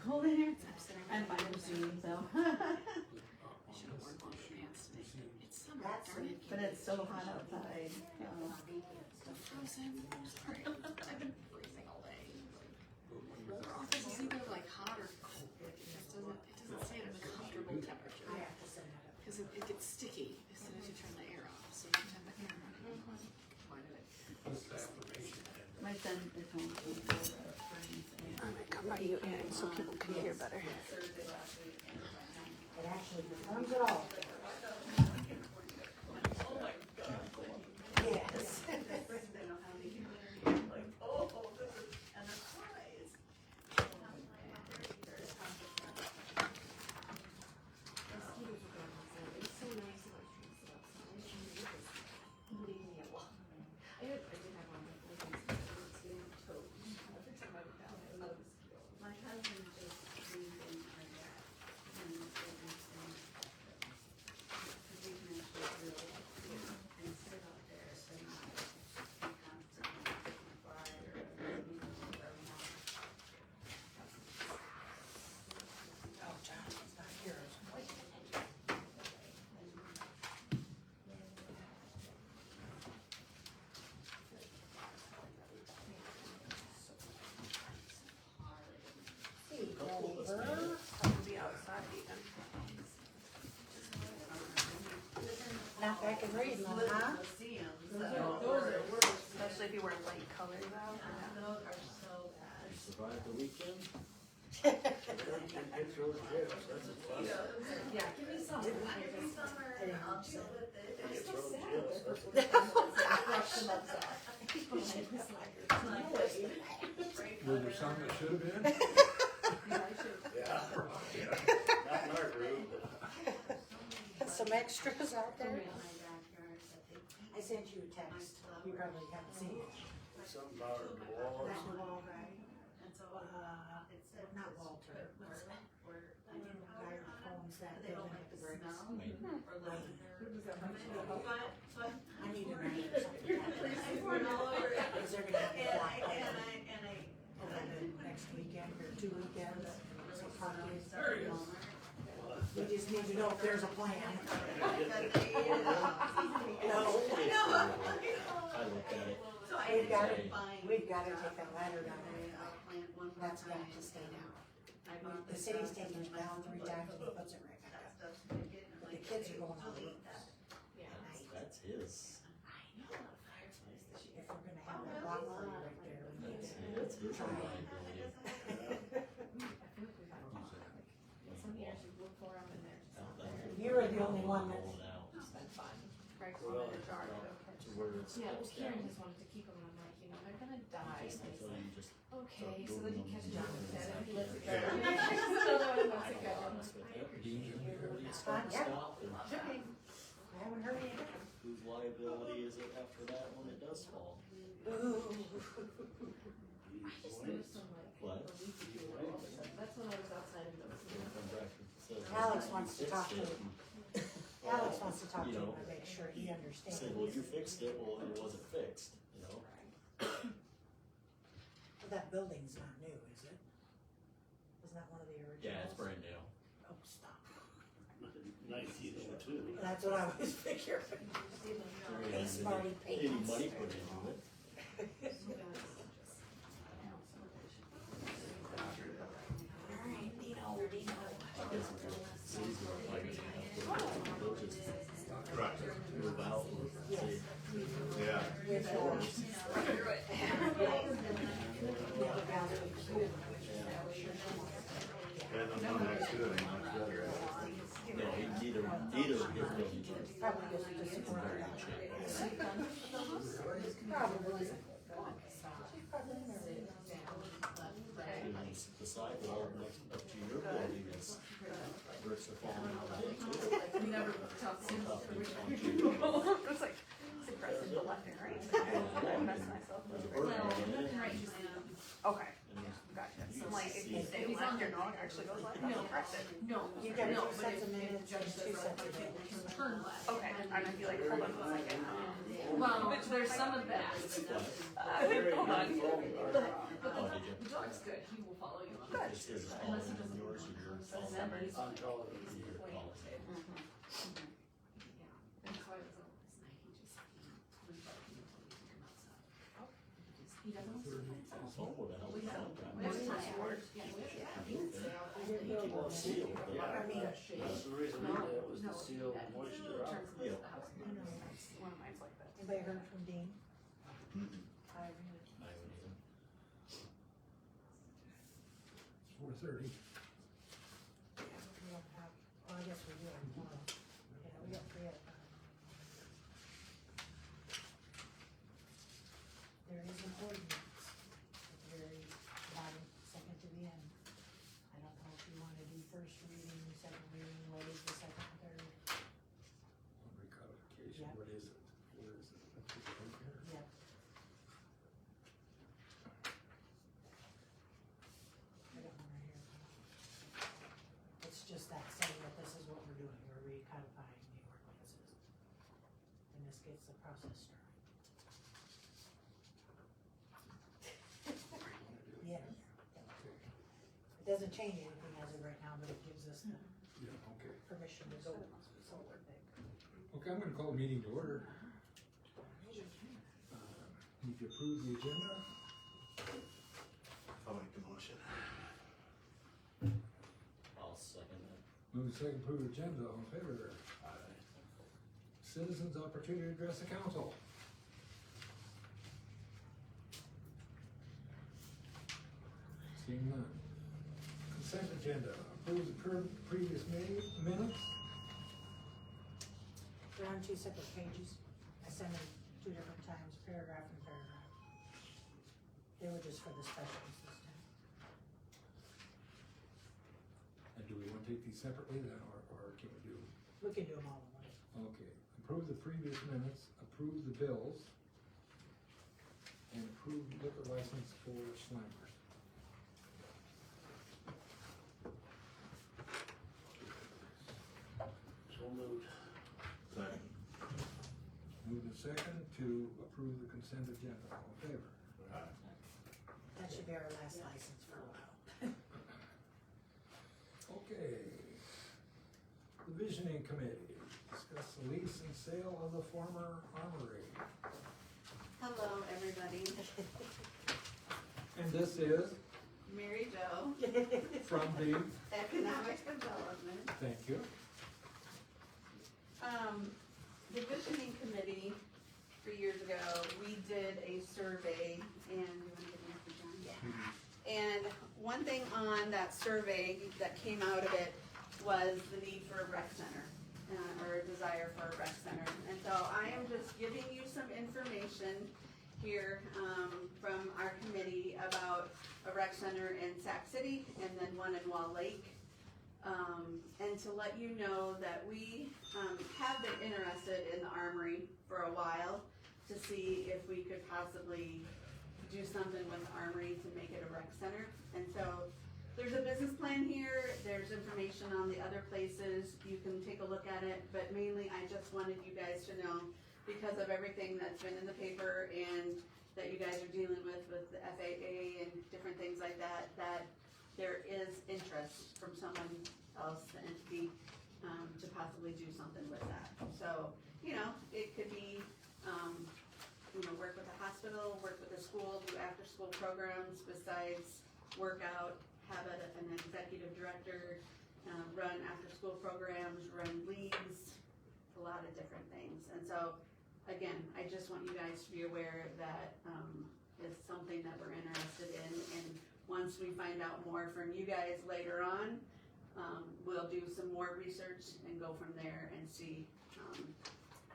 cold in here. I'm fine with Zoom, so. I should have worn longer pants today. It's summer, darn it. But it's so hot outside. Still frozen. Sorry. I've been freezing all day. Our office is either like hot or cold. It doesn't stay at a comfortable temperature. Because it gets sticky as soon as you turn the air off. So you have to have the air running. Why did it? My son is home. I'm gonna come by you and so people can hear better. It actually becomes it all. Yes. Not back and reading them, huh? Especially if you wear light colors out. Those are so bad. Survived the weekend? Yeah, give me some. Give me some and I'll deal with it. I'm so sad. Were there some that should have been? Yeah. Not in our group. Some extras out there. I sent you a text. You probably haven't seen it. Something about our walls. Not Walter. I didn't know why the phones that building at the bricks. I need a night or something. Because they're gonna have to fly over the next weekend or 2 weekends. So parties. We just need to know if there's a plan. I looked at it. We've got to take that ladder down there. That's got to stay down. The city's taking it down 3 times and he puts it right back up. But the kids are going on the roof. That's his. If we're gonna have that block party right there, we need to That's his try it. You were the only one that. Yeah, Karen just wanted to keep them. I'm like, they're gonna die. Okay, so then he catches on with that and he lets it go. So then he lets it go. I haven't heard anything. Whose liability is it after that when it does fall? Ooh. I just noticed some What? that's when I was outside and noticed. Alex wants to talk to him. Alex wants to talk to him to make sure he understands. Say, well, you fixed it, well, it wasn't fixed, you know? But that building's not new, is it? Isn't that one of the originals? Yeah, it's brand new. Oh, stop. 1902. That's what I was figuring. Hey, Smarty Any Pants. money put into it. Cities are like, they'll just move out and say, Yeah. With yours. And the one next to it ain't much better. no, neither of his buildings are. Probably just disappointed. Probably. The sidewall next up to your building is, bricks are falling out of it too. We never talked to him which one to It's like, it's impressive, the left and right. I mess myself. There's a bird Well, in left it. and right just, okay, gotcha. So like, if you say left, your dog actually goes left, that's impressive. No, You got no, 2 but sets if of minutes and 2 sets of minutes. turn left. Okay, I'm gonna be like, hold on a second. Well, there's some of that. Hold on. Oh, did you? The dog's good, he will follow you. Good. Just is calling in yours or your phone? On call it would be your Wait. call. Yeah, and so I was up last night, he just, was like, he told me to come outside. He doesn't want to sit by himself. Phone would have helped. We have, Phone we have time. time hours, yeah, he would stay out all day. Well, sealed, yeah. I mean, That's the reason we did it, was to seal the moisture out. Turns Yeah. the house. One of mine's like that. anybody heard from Dean? Mm-mm. I I haven't even. 4:30. We don't have, well, I guess we do have tomorrow. Yeah, we got 3 at a time. There is an ordinance, at the very bottom, second to the end. I don't know if you wanna do first reading, second reading, what is the second, and third? Recodification, Yeah. what is it? Where is it? That's it right here. Yeah. I got one right here. It's just that saying that this is what we're doing, we're recodifying the ordinances. And this gets the process started. Yes. It doesn't change anything as of right now, but it gives us the Yeah, okay. permission to go. Okay, I'm gonna call the meeting to order. Need to approve the agenda. I'll make the motion. I'll second that. Move second approve agenda, all in favor? Citizens' opportunity to address the council. Seeing none. Consent agenda, approve the previous minutes. They're on 2 separate pages. I sent them 2 different times, paragraph and paragraph. They were just for the specials this time. And do we want to take these separately then, or can we do? We can do them all at once. Okay, approve the previous minutes, approve the bills, and approve liquor license for Slammers. So moved. Second. Move the second to approve the consent agenda, all in favor? That should be our last license for a while. Okay. The Visioning Committee, discuss the lease and sale of the former armory. Hello, everybody. And this is Mary Jo, from the, Economic Development. thank you. The visioning committee, 3 years ago, we did a survey, and you wanna get me up to John? And one thing on that survey that came out of it was the need for a rec center, or a desire for a rec center. And so I am just giving you some information here, from our committee about a rec center in Sac City and then one in Wall Lake. And to let you know that we, have been interested in the armory for a while to see if we could possibly do something with the armory to make it a rec center. And so there's a business plan here, there's information on the other places, you can take a look at it, but mainly I just wanted you guys to know, because of everything that's been in the paper and that you guys are dealing with the FAA and different things like that, that there is interest from someone else, the entity, to possibly do something with that. So, you know, it could be, work with a hospital, work with a school, do after-school programs besides workout, have an executive director, run after-school programs, run leagues, a lot of different things. And so, again, I just want you guys to be aware that, is something that we're interested in. And once we find out more from you guys later on, we'll do some more research and go from there and see,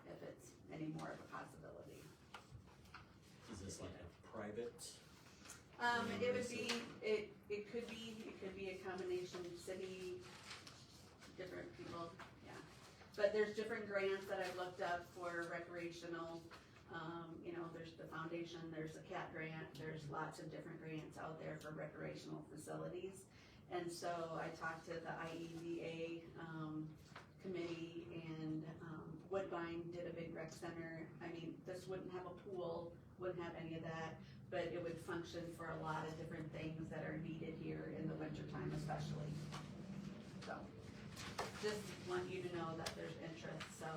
if it's any more of a possibility. Is this like a private? It would be, it could be a combination city, different people, yeah. But there's different grants that I've looked up for recreational, there's the foundation, there's the CAT grant, there's lots of different grants out there for recreational facilities. And so I talked to the IEDA, committee, and, Woodbine did a big rec center. I mean, this wouldn't have a pool, wouldn't have any of that, but it would function for a lot of different things that are needed here in the wintertime especially. So, just want you to know that there's interest, so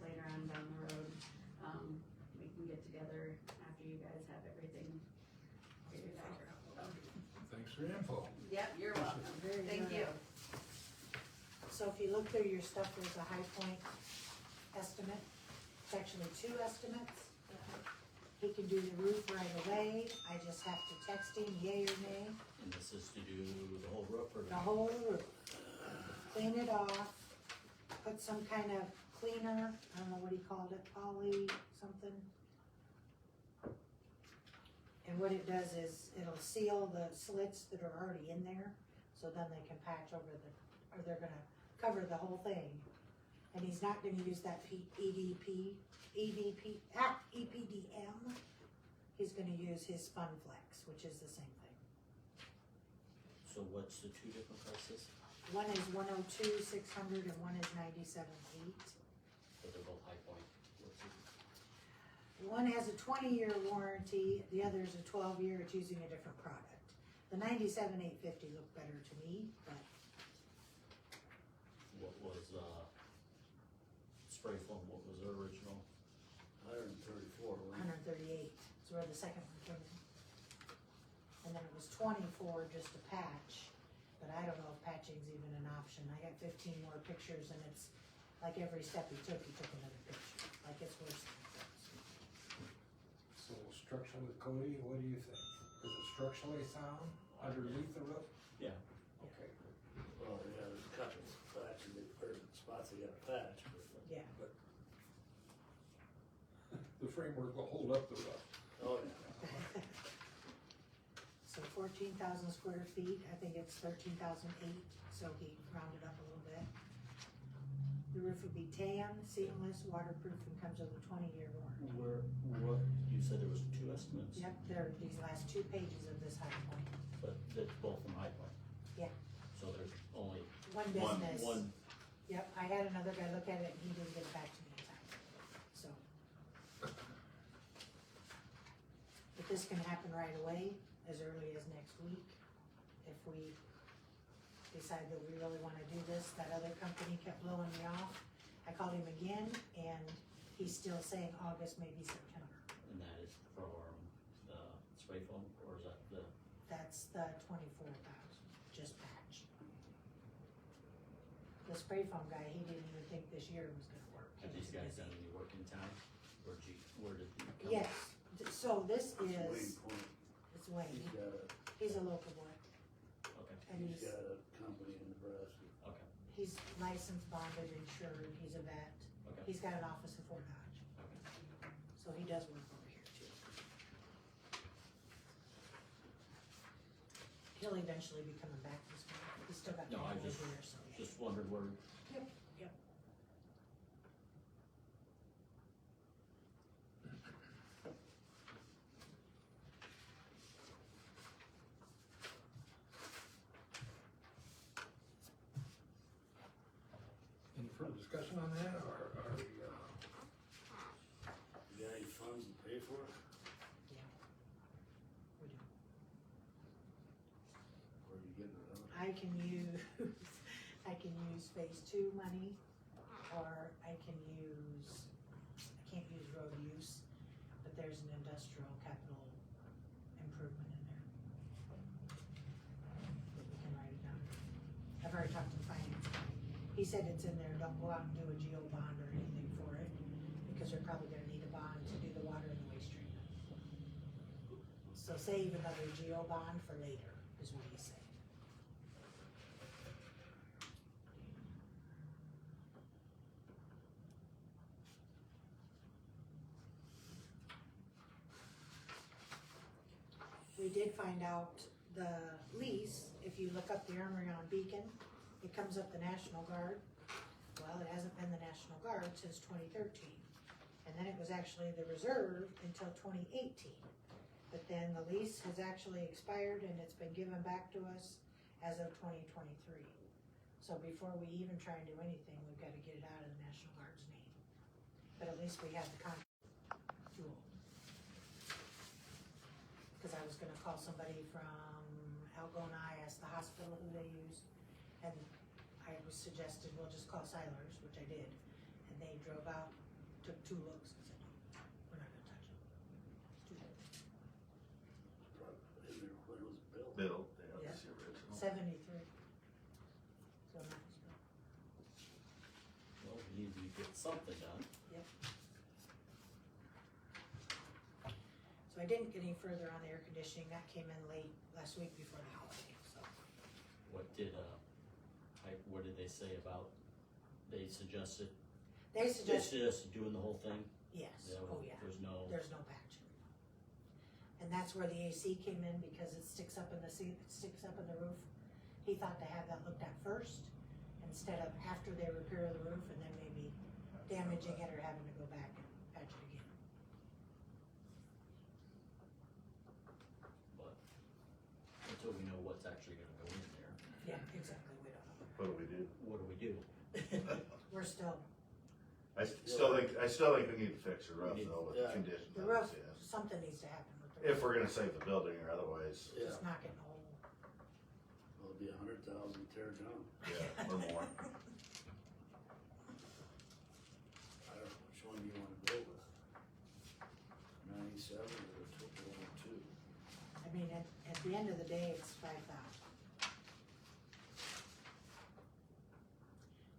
later on down the road, we can get together after you guys have everything figured out. So, Thanks for your info. yep, you're welcome. Very Thank good. you. So if you look through your stuff, there's a High Point estimate. It's actually 2 estimates. He can do the roof right away. I just have to text him yay or nay. And this is to do the whole roof or? The whole roof. Clean it off, put some kind of cleaner, I don't know what he called it, poly something. And what it does is it'll seal the slits that are already in there, so then they can patch over or they're gonna cover the whole thing. And he's not gonna use that EPDM. He's gonna use his Funflex, which is the same thing. So what's the 2 different prices? One is 102,600 and one is 97,800. But they're both High Point. What's it? One has a 20-year warranty, the other is a 12-year, it's using a different product. The 97,850 looked better to me, but What was, spray foam, what was the original? 134, wasn't 138 is where the second one came in. And then it was 24 just a patch, but I don't know if patching's even an option. I got 15 more pictures and it's like every step he took another picture, like it's worse than it was. So structurally, Cody, what do you think? Is it structurally sound underneath the roof? Yeah. Okay. Well, yeah, there's a couple patches, or spots they got a patch, but, Yeah, The framework will hold up the roof. oh, yeah. so 14,000 square feet, I think it's 13,008, so he rounded up a little bit. The roof would be tan, seamless, waterproof, and comes with a 20-year warranty. What, you said there was 2 estimates? Yep, there are these last 2 pages of this High Point. But that's both from High Point? Yeah. So there's only One one, business. Yep, I had another guy look at it and he didn't get it back to me in time, so. But this can happen right away, as early as next week, if we decide that we really wanna do this. That other company kept blowing me off. I called him again and he's still saying August, maybe September. and that is for the spray foam, or is that the? That's the 24,000, just patch. The spray foam guy, he didn't even think this year was gonna work. He Have these was guys busy. done any work in town? Or where did you come? Yes, so this Wayne is, Point, it's Wayne, he's he's a local boy, Okay, and got he's, a company in Nebraska. okay, he's licensed, bonded, insured, he's a vet. okay, He's got an office in Fort Dodge, okay. so he does work over here too. He'll eventually be coming back this way, he's still got No, I family just- here, so yeah. Just wondered where, Yep, yep. Any further discussion on that, or are we, You got any funds to pay for it? Yeah. We do. Or are you getting it out? I can use, I can use phase 2 money, or I can use, I can't use road use, but there's an industrial capital improvement in there. That we can write it down. I've already talked to the finance guy. He said it's in there, don't go out and do a geo bond or anything for it, because they're probably gonna need a bond to do the water and the waste treatment. So save another geo bond for later, is what he said. We did find out the lease, if you look up the Armory on Beacon, it comes up the National Guard. Well, it hasn't been the National Guard since 2013. And then it was actually the Reserve until 2018. But then the lease has actually expired and it's been given back to us as of 2023. So before we even try and do anything, we've gotta get it out of the National Guard's name. But at least we have the contract. Too old. gonna call somebody from Algona, I asked the hospital who they use, and I was suggested, we'll just call Silers, which I did, and they drove out, took 2 looks, and said, no, we're not gonna touch it. It's too old. When was it built? Bill, yeah, Yeah. that's the original. 73. So that was built. Well, we need to get something done. Yep. So I didn't get any further on the air conditioning, that came in late last week before the holiday, so. What did, what did they say about, they suggested They suggested, doing the whole thing? yes, Yeah, oh yeah, There's no, there's no patch. And that's where the AC came in because it sticks up in the roof. He thought to have that looked at first, instead of after they repair the roof and then maybe damaging it or having to go back and patch it again. but until we know what's actually gonna go in there, Yeah, exactly, we don't know. What do we do? what do we do? We're still, I still think we need to fix the roof We need- though, with the yeah. condition. the that roof, it's in. something needs to happen with the If roof, we're gonna save the building or otherwise, Yeah, just not getting old. well, it'll be 100,000 to tear it down. yeah, or more. I don't know, which one do you wanna go with? 97 or 202? I mean, at the end of the day, it's 5,000.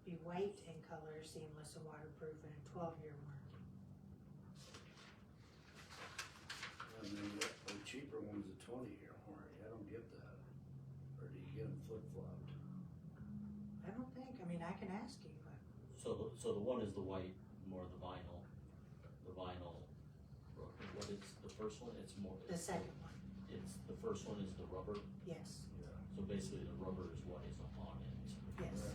Be white in color, seamless and waterproof, and a 12-year warranty. And then the cheaper one's a 20-year warranty, I don't get that. Or do you get them flip-flopped? I don't think, I mean, I can ask you, but So the one is the white, more the vinyl, what is the first one? It's more. the second one, It's, the first one is the rubber, yes, so basically the rubber is what is on it. yes.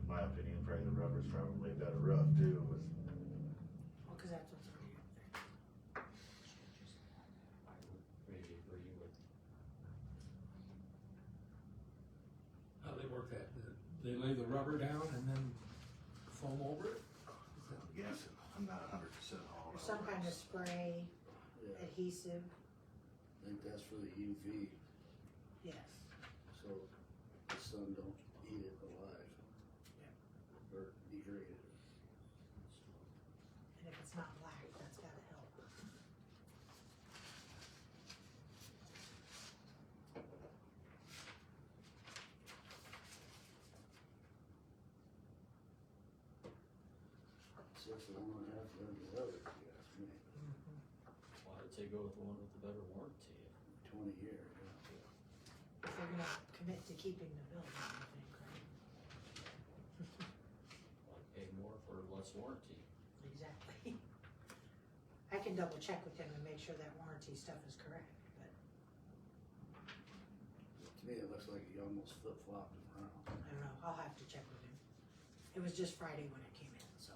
In my opinion, probably the rubber's probably a better roof too, with Well, cause that's what's already up there. I would maybe agree with, How they work that? They lay the rubber down and then foam over it? I'm guessing, I'm not 100% all. Or some kind of spray, Yeah, adhesive, I think that's for the UV, yes. so the sun don't eat it alive. Or degrade it. And if it's not black, that's gotta help. Six of one, half of the other, if you ask me. why did they go with the one with the better warranty? 20 year, yeah. If they're gonna commit to keeping the building, I think, right? Why pay more for less warranty? Exactly. I can double check with him and make sure that warranty stuff is correct, but To me, it looks like he almost flip-flopped them around. I don't know, I'll have to check with him. It was just Friday when it came in, so.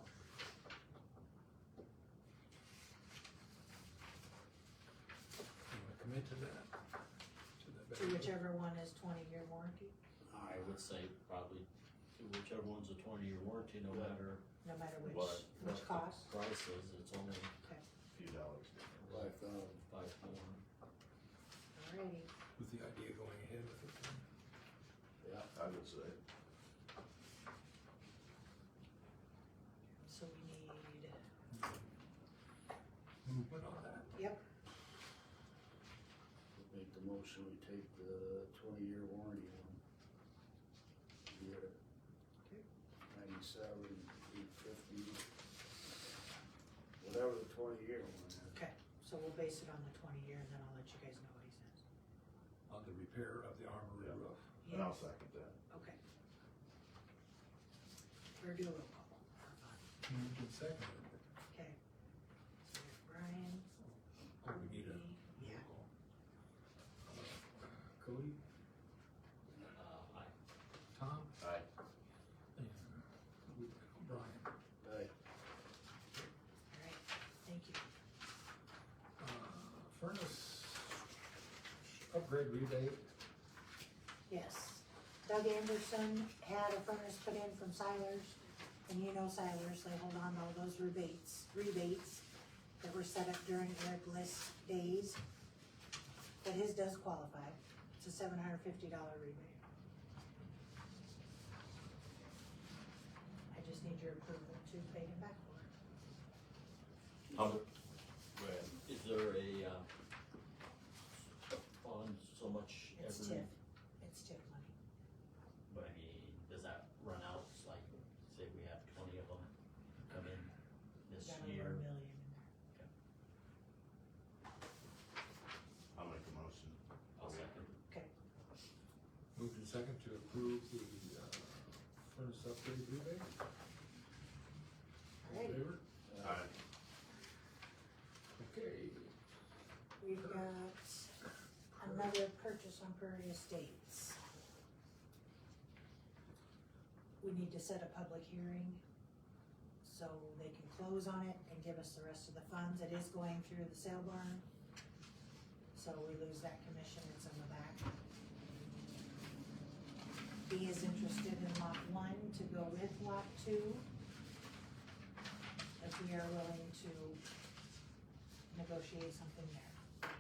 You wanna commit to that? To whichever one is 20-year warranty, I would say probably to whichever one's a 20-year warranty, no Yeah. matter no matter which what cost. the price is, it's only Okay, few dollars difference. 5,000. 5 more. alrighty. With the idea going ahead with it then? Yeah. I would say. So we need, Movement on that? yep, Make the motion, we take the 20-year warranty one. Year. Okay. 97, 850. Whatever the 20-year one is. okay, so we'll base it on the 20-year and then I'll let you guys know what he says. On the repair of the armory Yeah. roof? And I'll second that. Okay. Or do a roll call for fun. Moved and seconded. Okay. So Brian, Oh, we need a. Yeah. Cody, Aye. Tom, Aye. and Brian. Right. alright, thank you. Furnace upgrade rebate, Yes, Doug Anderson had a furnace put in from Silers, And you know Silers, they hold on to all those rebates that were set up during Eric List days. But his does qualify. It's a $750 rebate. I just need your approval to pay him back for it. How, is there a, on so much It's every, TIF. It's TIF money. but I mean, does that run out, like, say we have 20 of them come in this Got over year? $1 million in there. I'll make a motion. I'll second. Okay. Moved in second to approve the, furnace upgrade rebate. All in Alrighty. favor? Alright. Okay. We've got another purchase on Prairie Estates. We need to set a public hearing so they can close on it and give us the rest of the funds. It is going through the sale barn. So we lose that commission, it's on the back. He is interested in lot 1 to go with lot 2. If we are willing to negotiate something there.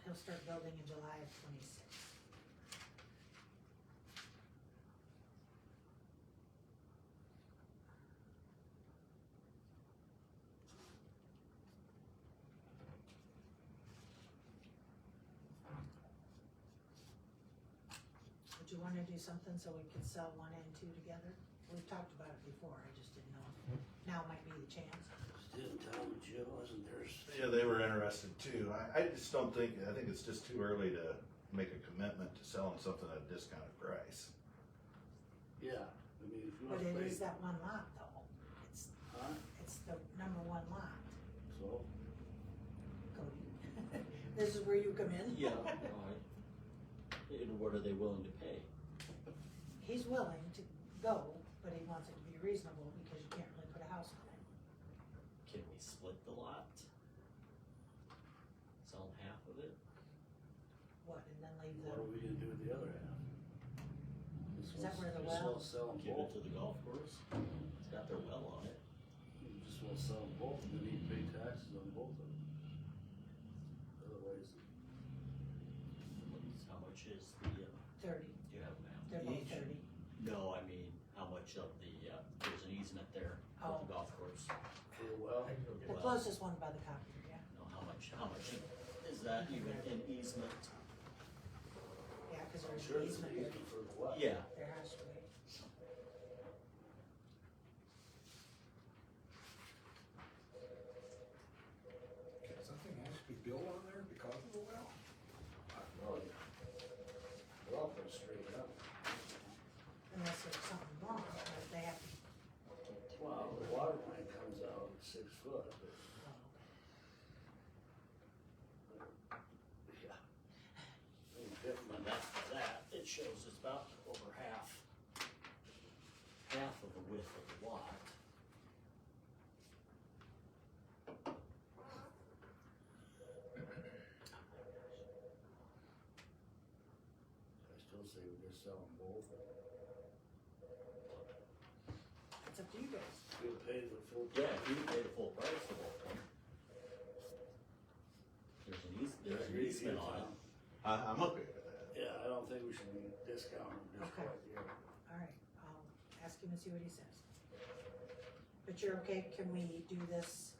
He'll start building in July of 26. Would you wanna do something so we could sell 1 and 2 together? We've talked about it before, I just didn't know. Now might be the chance. Still telling Jill, wasn't theirs? Yeah, they were interested too. I just don't think, I think it's just too early to make a commitment to selling something at a discounted price. Yeah, I mean, if you But wanna it pay, is that one lot though. huh? It's the number 1 lot, So, Cody. This is where you come in. Yeah, alright. And what are they willing to pay? He's willing to go, but he wants it to be reasonable because you can't really put a house on it. Can we split the lot? Sell half of it? What, and then leave what are the, we gonna do with the other half? Is that where the Just well- wanna sell them Give it both, to the golf course? It's got their well on it. you just wanna sell them both, and then you pay taxes on both of them. Otherwise, How much is the, 30, do you have a map? they're both Each? 30. No, I mean, how much of the, there's an easement there Oh. with the golf course. for the well, The Well, closest one by the copier, yeah. no, how much is that even in easement? Yeah, cause I'm there's sure an there's an easement there. easement for the well. Yeah, There has to be. Can something actually be built on there because of the well? Oh, yeah. They're all pretty straight up. Unless there's something wrong, but they have to, Well, the water line comes out at 6 foot, but, yeah. I mean, different. and that, it shows it's about over half of the width of the lot. I still say we just sell them both. it's up to you guys. We'll pay the full. Yeah, if you pay the full price for both of them. There's an easement on it. I'm okay with that. Yeah, I don't think we should discount them just Okay. quite yet. Alright, I'll ask him and see what he says. But you're okay, can we do this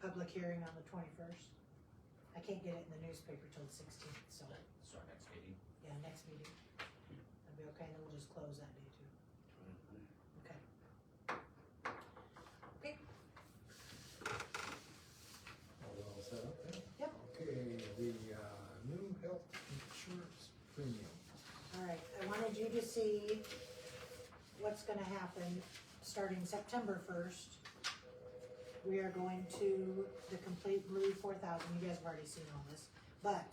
public hearing on the 21st? I can't get it in the newspaper till the 16th, so, That's our next meeting. yeah, next meeting. That'll be okay, and then we'll just close that day too. Okay. Okay, All set up then? Yep. Okay, the, new health insurance premium. alright, I wanted you to see what's gonna happen starting September 1st. We are going to the complete blue 4,000, you guys have already seen all this, but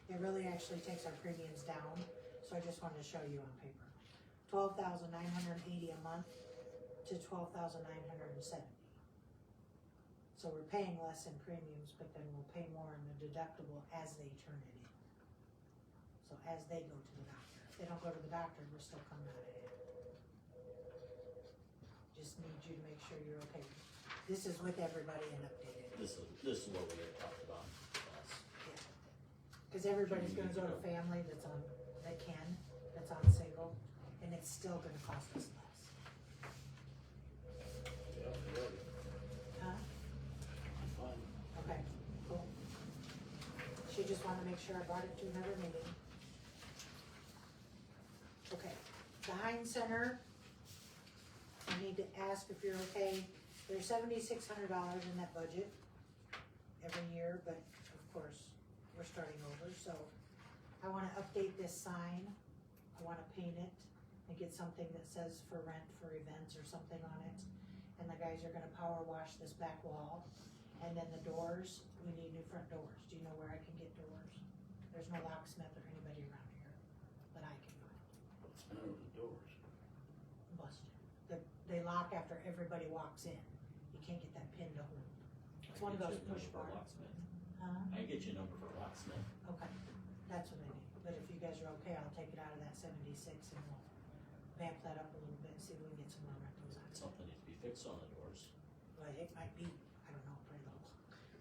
it really actually takes our premiums down, so I just wanted to show you on paper. 12,980 a month to 12,970. So So we're paying less in premiums, but then we'll pay more in the deductible as they turn it in. So as they go to the doctor. If they don't go to the doctor, we're still coming out of it. Just need you to make sure you're okay. This is with everybody and updated. This is what we had talked about last. Cause everybody's gonna go to family that's on single, and it's still gonna cost us less. Yeah, really. Huh? Fine. Okay, cool. She just wanted to make sure I brought it to another meeting. Okay, the Heinz Center, I need to ask if you're okay. There's $7,600 in that budget every year, but of course, we're starting over, so I wanna update this sign. I wanna paint it and get something that says for rent for events or something on it. And the guys are gonna power wash this back wall. And then the doors, we need new front doors. Do you know where I can get doors? There's no locksmith or anybody around here that I can find. What's the matter with the doors? Busted. They lock after everybody walks in. You can't get that pin to hold. It's one of those push bar. Huh? I get you a number for locksmith. Okay, that's what I need. But if you guys are okay, I'll take it out of that 76 and we'll vamp that up a little bit and see if we can get some more rentals out of it. Something needs to be fixed on the doors. Well, it might be, I don't know, pretty low.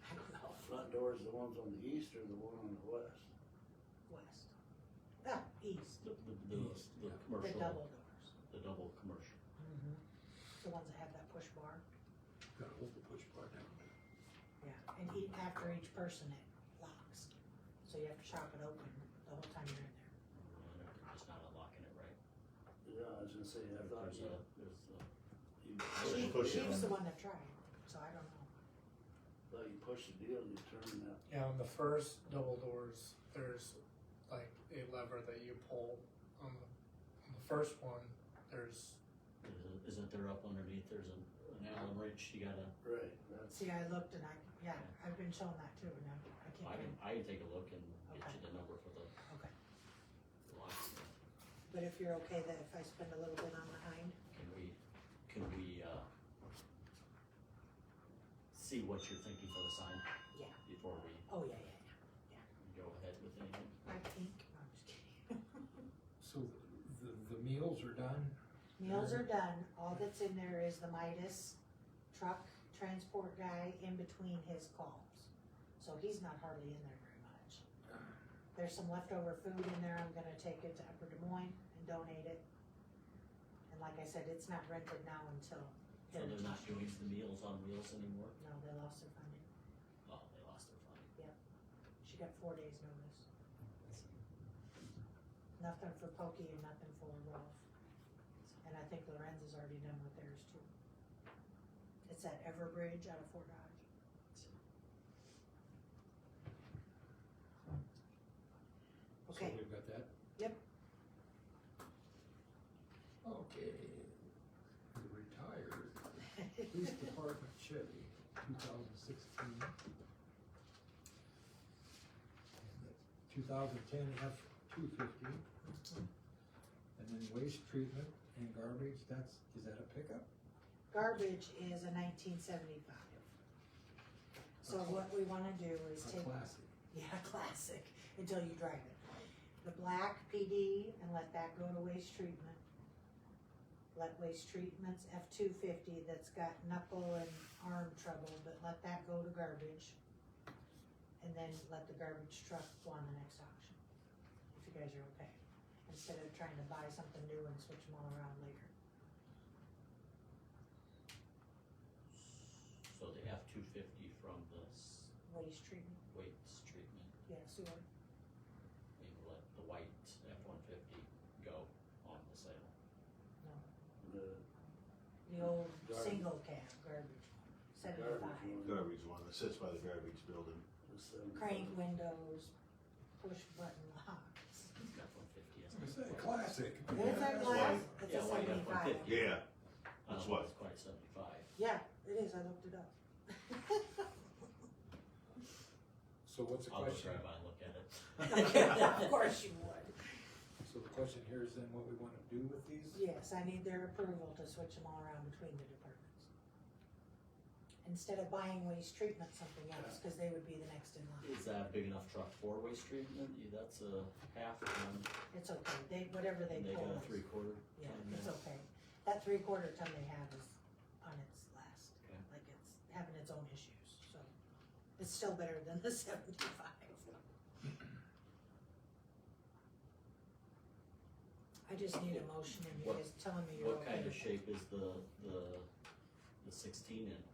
I don't know. Front doors, the ones on the east or the one on the west? West. Ah, east. The East, the yeah. The commercial, double doors. the double commercial. Mm-hmm. The ones that have that push bar. Gotta hold the push bar down. Yeah, and after each person it locks. So you have to chop it open the whole time you're in there. And they're just not unlocking it right. Yeah, I was gonna say, I thought you, There's you Push- push, push it. She's the one that tried, so I don't know. thought you push the deal, you turn that. Yeah, on the first double doors, there's like a lever that you pull. On the first one, isn't there up underneath, there's an Allen wrench, you gotta, Right, that's, See, I looked and I've been shown that too, and I I can't. can take a look and get Okay. you the number for the Okay, locksmith. but if you're okay that if I spend a little bit on the hind, Can we, see what you're thinking for the sign? Yeah. Before we oh yeah. go ahead with anything? I think, no, I'm just kidding. So the meals are done? Meals are done, all that's in there is the Midas truck transport guy in between his calls. So he's not hardly in there very much. There's some leftover food in there, I'm gonna take it to Upper Des Moines and donate it. And like I said, it's not rented now until So they're not Heritage. doing the Meals on Wheels anymore? No, they lost their funding. Oh, they lost their funding. She got 4 days notice. Nothing for Pokey and nothing for Rolf. And I think Lorenz is already done with theirs too. It's at Everbridge out of Fort Dodge. Okay, So we've got that? Yep. Okay. The retired police department Chevy, 2016. 2010 F-250. And then waste treatment and garbage, is that a pickup? Garbage is a 1975. So what we wanna do is A take, classic. yeah, classic, until you drive it. The black PD and let that go to waste treatment. Let waste treatment's F-250 that's got knuckle and arm trouble, but let that go to garbage. And then let the garbage truck go on the next auction, if you guys are okay. Instead of trying to buy something new and switch them all around later. So the F-250 from this Waste treatment, waste treatment, yeah, sewer. we will let the white F-150 go on the sale. The old Garbage. single cab garbage, Garbage 75. one. Garbage one that sits by the garbage building. Crank windows, push button locks. F-150, isn't It's it? a classic. Is that That's glass? why- It's Yeah, a white 75. F-150. Yeah, I that's don't know what. if it's quite 75. Yeah, it is, I looked it up. So what's the I'll just question? drive by and look at it. Of course you would. So the question here is then what we wanna do with these? Yes, I need their approval to switch them all around between the departments. instead of buying waste treatment, something else, cause they would be the next in line. Is that a big enough truck for waste treatment? That's a half ton, It's okay, whatever they and they pull got a is, 3/4 yeah, ton it's now. okay. That 3/4 ton they have is on its last, Okay. like it's having its own issues, so. It's still better than the 75. I just need a motion and you What- guys telling me you're What okay. kind of shape is the 16 in,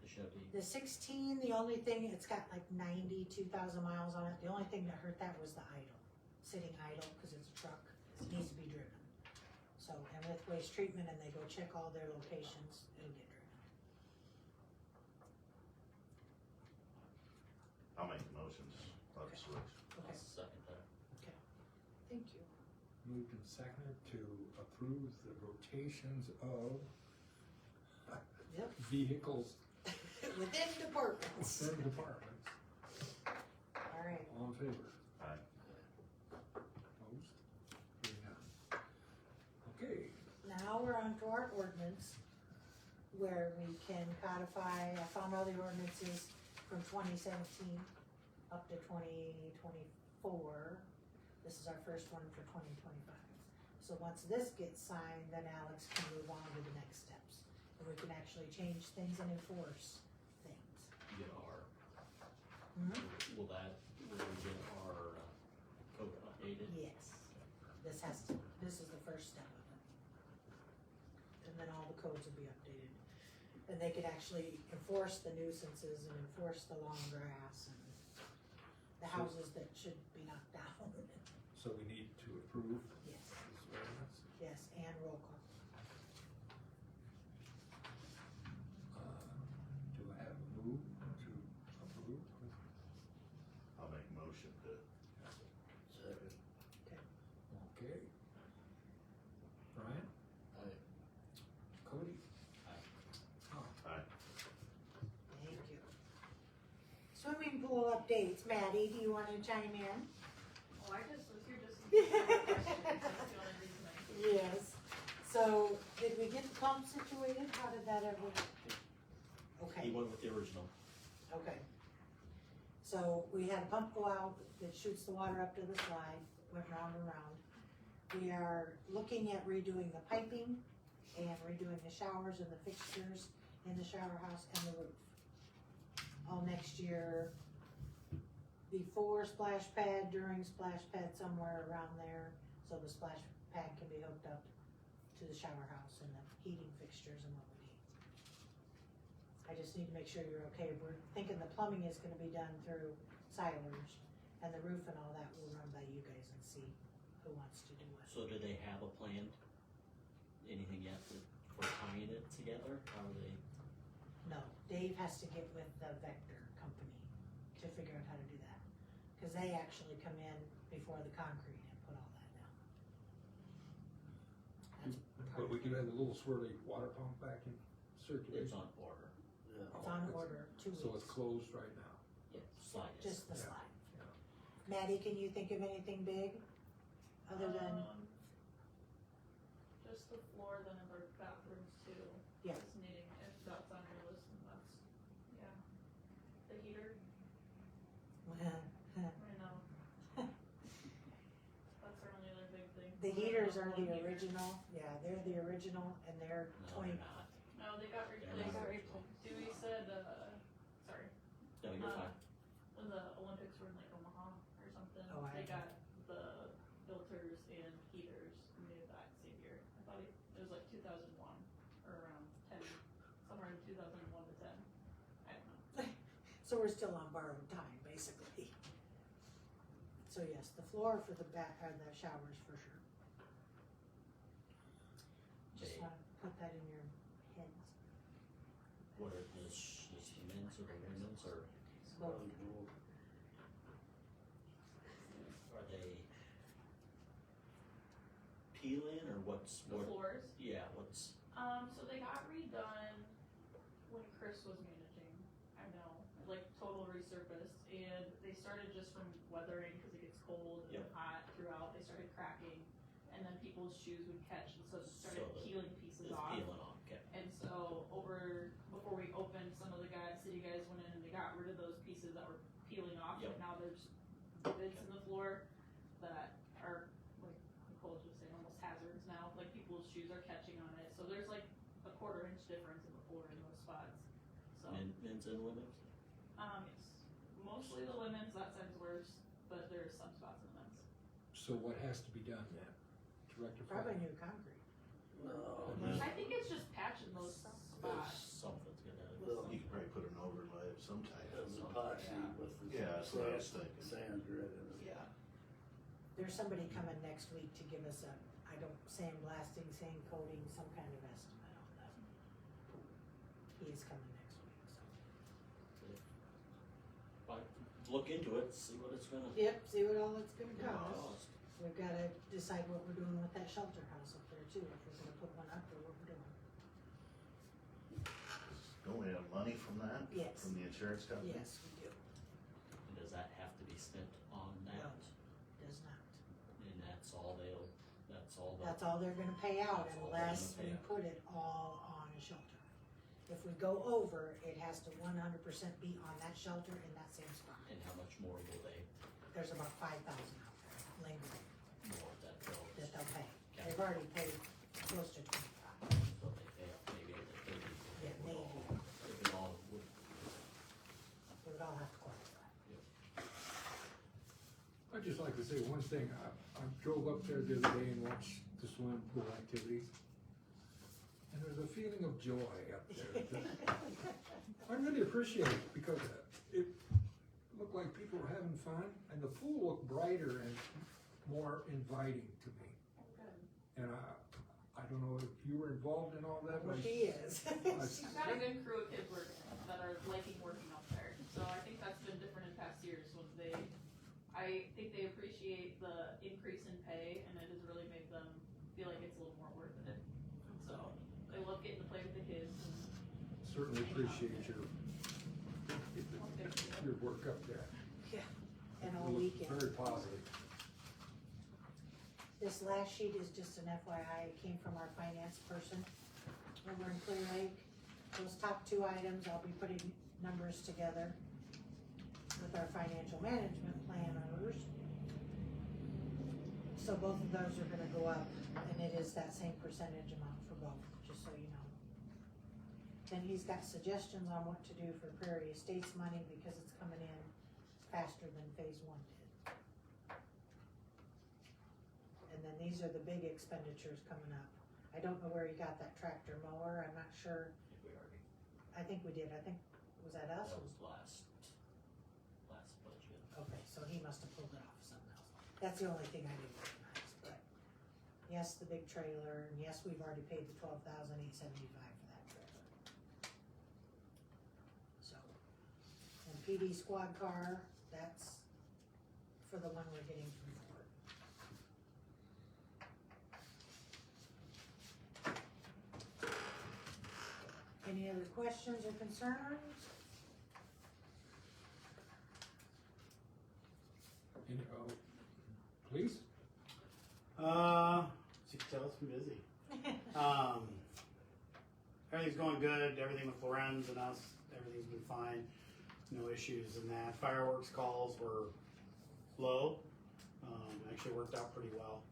the Chevy? The 16, the only thing, it's got like 92,000 miles on it. The only thing that hurt that was the idle, sitting idle, cause it's a truck, it needs to be driven. So, and with waste treatment and they go check all their locations, it'll get driven. I'll make the motions, let it switch. I'll Okay, second that. thank you. Moved and seconded to approve the rotations of Yep, vehicles within departments. within departments. Alright, All in favor? Aye. Opposed? Hearing none. Okay, now we're on to our ordinance, where we can codify, I found all the ordinances from 2017 up to 2024. This is our first one for 2025. So once this gets signed, then Alex can move on to the next steps. And we can actually change things and enforce things. Get our, Mhm. will we get our code updated? Yes, this is the first step of it. And then all the codes will be updated. And they could actually enforce the nuisances and enforce the long grass and the houses that should be knocked down. so we need to approve Yes, this ordinance. yes, and roll call. Do I have a move to approve? I'll make a motion to, Second. Okay. Brian? Aye. Cody? Aye. Tom? aye. Thank you. Swimming pool updates, Maddie, do you wanna chime in? Oh, I just was here just in case you had questions, that's the only reason I. Yes. So, did we get the pump situated? How did that ever? Okay. He went with the original. Okay. So we had a pump go out that shoots the water up to the slide, went round and round. We are looking at redoing the piping and redoing the showers and the fixtures in the shower house and the roof. All next year, before splash pad, during splash pad, somewhere around there, so the splash pad can be hooked up to the shower house and the heating fixtures and what we need. I just need to make sure you're okay. We're thinking the plumbing is gonna be done through Silers, and the roof and all that will run by you guys and see who wants to do what. So do they have a plan? Anything yet for tying it together? How are they? No, Dave has to get with the Vector company to figure out how to do that. Cause they actually come in before the concrete and put all that down. That's part But of we it. do have a little swirly water pump back in It's circulation. on order. Yeah. It's on order, 2 weeks. So it's closed right now. Yeah, slide is. Just the Yeah. slide. Yeah. Maddie, can you think of anything big? Other than, Just the floor, then in the bathrooms too. Yeah. Just needing, if that's on your list, and that's, yeah. The heater, I know. That's our only other big thing. the heaters are the original, yeah, they're the original and they're No, 20, they're not. No, they got replaced. Dewey said, sorry, No, you're fine. when the Olympics were in like Omaha or something, Oh, I they know. got the filters and heaters made that same year. I thought it was like 2001 or around 10, somewhere in 2001 to 10. I don't know. so we're still on borrowed time, basically. So yes, the floor for the the showers for sure. Just They- wanna put that in your heads. What are the men's or the women's or Both. are they peeling or what's The what? floors. Yeah, what's So they got redone when Chris was managing. I know, like total resurfaced, and they started just from weathering because it gets cold and Yep. hot throughout. They started cracking, and then people's shoes would catch, and so it started So the- peeling pieces it's off. peeling off? Okay. And so before we opened, some of the peeling off, Yep. but now there's divots in the floor that are, like Nicole was just saying, almost hazards now, like people's shoes are catching on it, so there's like a 1/4 inch difference in the floor in those spots, so. Men's and women's? It's mostly the women's, that side's worse, but there's some spots in the men's. So what has to be done then? To rectify? Probably new concrete. No. I think it's just patching those spots. Something's gonna. You could probably put an overlay of some type. It was epoxy with the. Yeah, that's what I was thinking. Sand grit in it. Yeah. There's somebody coming next week to give us a, I don't, sandblasting, sand coating, some kind of estimate on that. He is coming next week, so. But look into it, see what it's gonna Yep, see what all it's gonna cost. cost. We've gotta decide what we're doing with that shelter house up there too, if we're gonna put one up or what we're doing. Don't we have money from that? Yes. From the insurance company? Yes, we do. Does that have to be spent on that? No. Does not. And that's all That's all they're gonna pay out That's all they're unless gonna we pay out. put it all on a shelter. If we go over, it has to 100% be on that shelter in that same spot. And how much more will they, There's about 5,000 out there lingering more that they'll, that they'll pay. Okay. They've already paid close to 25. so they pay up maybe at the 30. Yeah, maybe. If it all would, We would all have to qualify. I'd just like to say one thing, I drove up there the other day and watched the swimming pool activities. And there's a feeling of joy up there. I really appreciate it because it looked like people were having fun and the pool looked brighter and more inviting to me. And I don't know if you were involved in all that, Well, but she is. We've got a good crew of kids working that are liking working up there, so I think that's been different in past years when I think they appreciate the increase in pay and it has really made them feel like it's a little more worth it. So they love getting to play with the kids and certainly appreciate your work up there. Yeah, and all It looked weekend. very positive. This last sheet is just an FYI, it came from our finance person over in Clear Lake. Those top 2 items, I'll be putting numbers together with our financial management planners. So both of those are gonna go up, and it is that same percentage amount for both, just so you know. Then he's got suggestions on what to do for Prairie Estates money, because it's coming in faster than phase 1 did. And then these are the big expenditures coming up. I don't know where he got that tractor mower, I'm not sure, if we already, I think we did, was that us? that was last budget. Okay, so he must have pulled it off of something else. That's the only thing I didn't recognize, but yes, the big trailer, and yes, we've already paid the $12,875 for that trailer. So, and PD squad car, that's for the one we're getting from Ford. Any other questions or concerns? And, please? As you can tell, it's been busy. Everything's going good, everything with Lorenz and us, everything's been fine, no issues in that. Fireworks calls were low, actually worked out pretty well.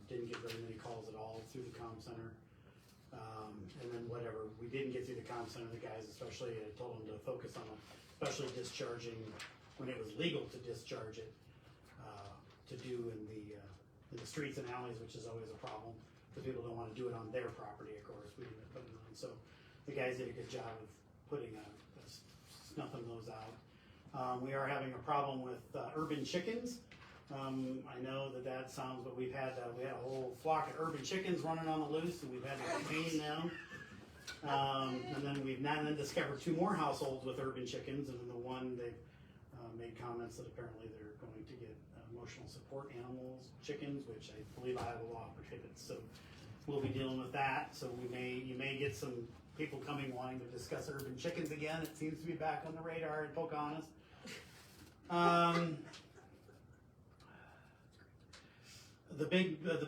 Didn't get very many calls at all through the comm center. And then whatever we didn't get through the comm center, the guys especially, I told them to focus on especially discharging when it was legal to discharge it, to do in the streets and alleys, which is always a problem, because people don't want to do it on their property, of course, we didn't put it on. So the guys did a good job of snuffing those out. We are having a problem with urban chickens. I know that sounds, but we had a whole flock of urban chickens running on the loose, and we've had to contain them. And then we've now discovered 2 more households with urban chickens, and then the one they've made comments that apparently they're going to get emotional support animals, chickens, which I believe Iowa law prohibits. So we'll be dealing with that. So you may get some people coming wanting to discuss urban chickens again. It seems to be back on the radar in Pocahontas. The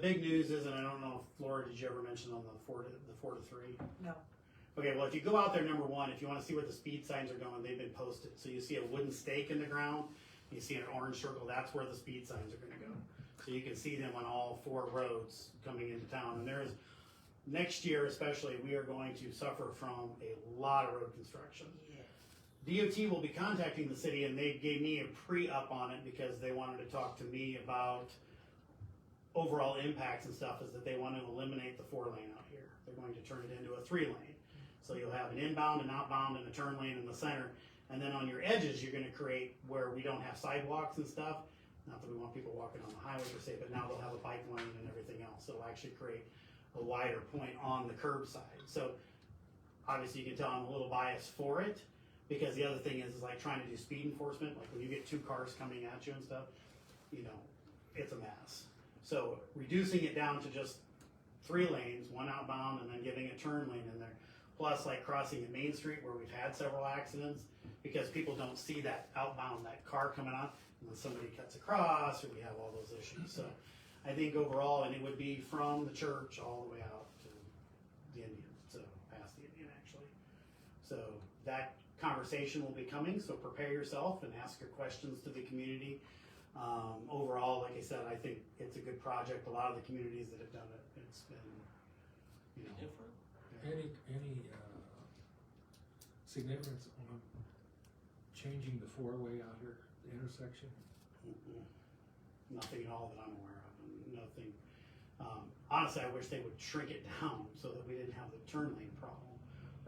big news is, and I don't know if Laura, did you ever mention on the 4 to 3? No. Okay, well, if you go out there, number one, if you wanna see where the speed signs are going, they've been posted. So you see a wooden stake in the ground, you see an orange circle, that's where the speed signs are gonna go. So you can see them on all 4 roads coming into town. And there is, next year especially, we are going to suffer from a lot of road construction. DOT will be contacting the city, and they gave me a pre-up on it because they wanted to talk to me about overall impacts and stuff, is that they want to eliminate the 4-lane out here. They're going to turn it into a 3-lane. So you'll have an inbound, an outbound, and a turn lane in the center. And then on your edges, you're gonna create where we don't have sidewalks and stuff. Not that we want people walking on the highway per se, but now they'll have a bike lane and everything else. So it'll actually create a wider point on the curb side. So obviously you can tell I'm a little biased for it, because the other thing is like trying to do speed enforcement, like when you get 2 cars coming at you and stuff, you know, it's a mess. So reducing it down to just 3 lanes, 1 outbound, and then giving a turn lane in there. Plus, like crossing at Main Street where we've had several accidents, because people don't see that outbound, that car coming on, and then somebody cuts across, or we have all those issues. So I think overall, and it would be from the church all the way out to the Indian, so past the Indian actually. So that conversation will be coming, so prepare yourself and ask your questions to the community. Overall, like I said, I think it's a good project. A lot of the communities that have done it, it's been, you know. Different. Any significance on changing the 4-way out here, the intersection? Nothing at all that I'm aware of, nothing. Honestly, I wish they would shrink it down so that we didn't have the turn lane problem.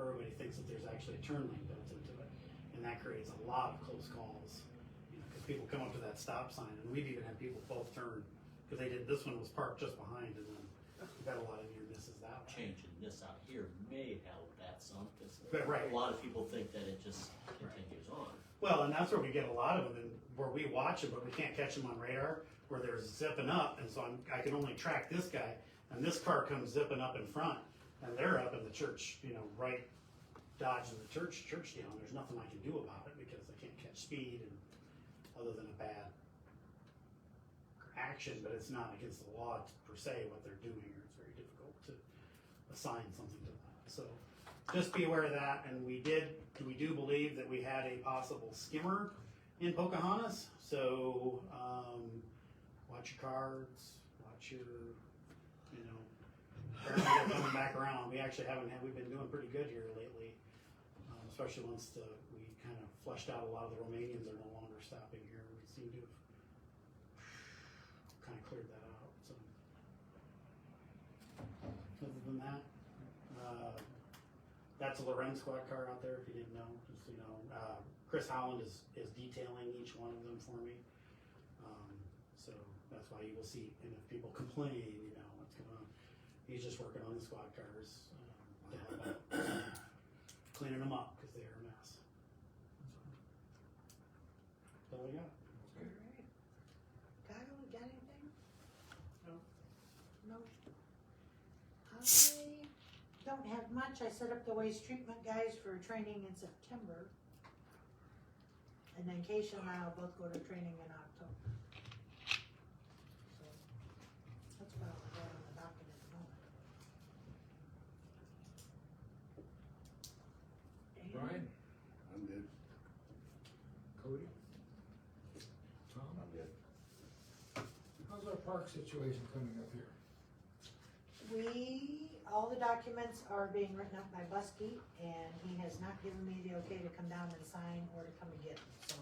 Everybody thinks that there's actually a turn lane built into it, and that creates a lot of close calls. You know, because people come up to that stop sign, and we've even had people both turn, because they did, this one was parked just behind, and then we've got a lot of near misses that way. Changing this out here may help that some, because Right. a lot of people think that it just continues on. Well, and that's where we get a lot of them, and where we watch them, but we can't catch them on radar, where they're zipping up, and so I can only track this guy, and this car comes zipping up in front, and they're up in the church, you know, right, dodging the church down. There's nothing I can do about it, because I can't catch speed, and other than a bad action, but it's not against the law per se what they're doing, or it's very difficult to assign something to that. So just be aware of that, and we do believe that we had a possible skimmer in Pocahontas, so watch your cards, watch your, you know, apparently they're coming back around. We actually we've been doing pretty good here lately, especially once we kind of fleshed out a lot of the Romanians are no longer stopping here. We seem to have kind of cleared that out, so. Other than that, that's a Lorenz squad car out there, if you didn't know, just so you know. Chris Holland is detailing each one of them for me. So that's why you will see, and if people complain, you know, what's going on. He's just working on the squad cars to help out, cleaning them up, because they are a mess. So, that's all I got. Alright. Kyle, you got anything? No. No. I don't have much. I set up the waste treatment guys for training in September. And then Keisha and I will both go to training in October. So, that's about all I got on the docket at the moment. Brian, I'm good. Cody, Tom, I'm good. how's our park situation coming up here? All the documents are being written up by Buskey, and he has not given me the okay to come down and sign or to come and get them, so.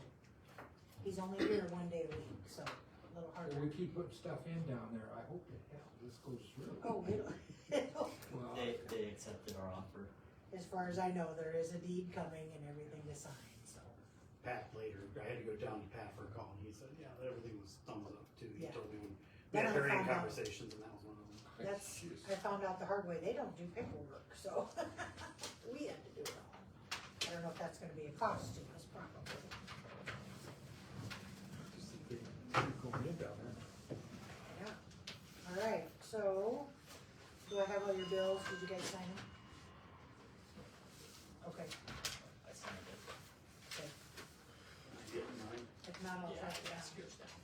He's only here 1 day a week, so a little hard. Well, we keep putting stuff in down there, I hope to hell this goes through. Oh, it'll, Well, They accepted our offer. as far as I know, there is a deed coming and everything to sign, so. Pat later, I had to go down to Pat for a call, and he said, yeah, everything was thumbs up too. He Yeah. told me when we Then had I varying found out- conversations, and that was one of them. That's, jeez. I found out the hard way, they don't do paperwork, so we had to do it all. I don't know if that's gonna be a cost to us, probably. Just think they keep going in down there. Yeah. Alright, so, do I have all your bills? Did you guys sign them? Okay, I signed it. okay. I didn't mind. If not, I'll Yeah, try to that's ask good you. stuff.